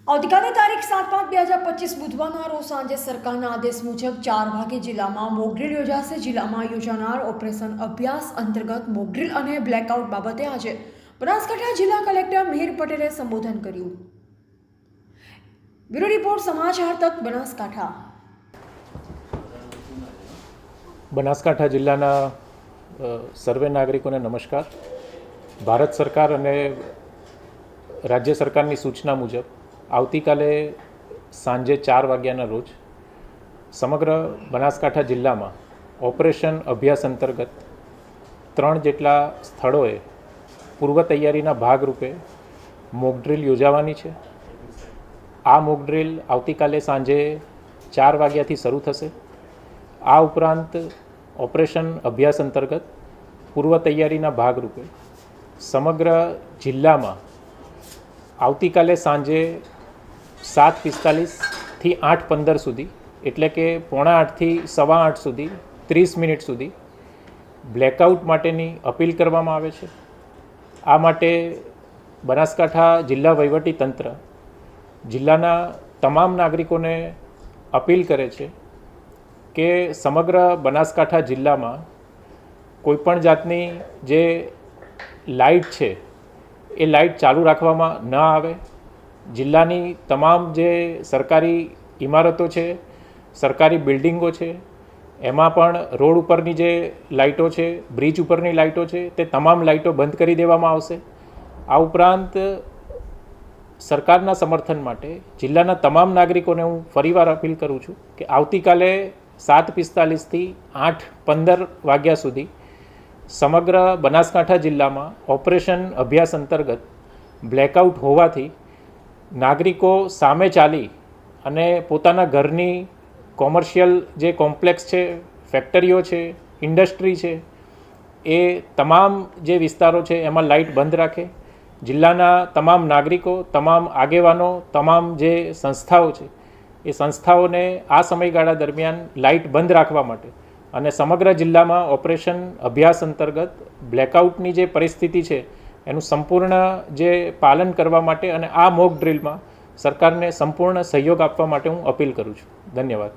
આવતીકાલે તારીખ 7/5/2025 બુધવારના રોજ સાંજે સરકારના આદેશ મુજબ 4 વાગે જિલ્લામાં મોકડ્રીલ યોજાશે। જિલ્લામાં યોજાનાર ઓપરેશન અભ્યાસ અંતર્ગત મોકડ્રીલ અને બ્લેકઆઉટ બાબતે આજે બનાસકાંઠા જિલ્લા કલેક્ટર મિહિર પટેલે સંબોધન કર્યું। બ્યુરો રિપોર્ટ સમાચાર તક બનાસકાંઠા। બનાસકાંઠા જિલ્લાના સર્વે નાગરિકોને નમસ્કાર। ભારત સરકાર અને રાજ્ય સરકારની સૂચના મુજબ આવતીકાલે સાંજે 4 વાગ્યાના રોજ સમગ્ર બનાસકાંઠા જિલ્લામાં ઓપરેશન અભ્યાસ અંતર્ગત 3 જેટલા સ્થળોએ પૂર્વ તૈયારીના ભાગરૂપે મોકડ્રીલ યોજાવાની છે। આ મોકડ્રીલ આવતીકાલે સાંજે 4 વાગ્યાથી શરૂ થશે। આ ઉપરાંત ઓપરેશન અભ્યાસ અંતર્ગત પૂર્વ તૈયારીના ભાગરૂપે સમગ્ર જિલ્લામાં આવતીકાલે સાંજે 7:45 થી 8:15 સુધી એટલે કે 7:45 થી 8:15 સુધી 30 મિનિટ સુધી બ્લેકઆઉટ માટેની અપીલ કરવામાં આવે છે। આ માટે બનાસકાંઠા જિલ્લા વહીવટી તંત્ર જિલ્લાના તમામ નાગરિકોને અપીલ કરે છે કે સમગ્ર બનાસકાંઠા જિલ્લામાં કોઈપણ જાતની જે લાઇટ છે એ લાઇટ ચાલુ રાખવામાં ન આવે। જિલ્લાની તમામ જે સરકારી ઇમારતો છે, સરકારી બિલ્ડિંગો છે, એમાં પણ રોડ ઉપરની જે લાઇટો છે, બ્રિજ ઉપરની લાઇટો છે, તે તમામ લાઇટો બંધ કરી દેવામાં આવશે। આ ઉપરાંત સરકારના સમર્થન માટે જિલ્લાના તમામ નાગરિકોને હું ફરીવાર અપીલ કરું છું કે આવતીકાલે 7:45 થી 8:15 વાગ્યા સુધી સમગ્ર બનાસકાંઠા જિલ્લામાં ઓપરેશન અભ્યાસ અંતર્ગત બ્લેકઆઉટ હોવાથી નાગરિકો સામે ચાલી અને પોતાના ઘરની કોમર્શિયલ જે કોમ્પ્લેક્સ છે, ફેક્ટરીઓ છે, ઇન્ડસ્ટ્રી છે, એ તમામ જે વિસ્તારો છે એમાં લાઇટ બંધ રાખે। જિલ્લાના તમામ નાગરિકો, તમામ આગેવાનો, તમામ જે સંસ્થાઓ છે એ સંસ્થાઓને આ સમયગાળા દરમિયાન લાઇટ બંધ રાખવા માટે અને સમગ્ર જિલ્લામાં ઓપરેશન અભ્યાસ અંતર્ગત બ્લેકઆઉટની જે પરિસ્થિતિ છે એનું સંપૂર્ણ જે પાલન કરવા માટે અને આ મોક ડ્રીલમાં સરકારને સંપૂર્ણ સહયોગ આપવા માટે હું અપીલ કરું છું। ધન્યવાદ।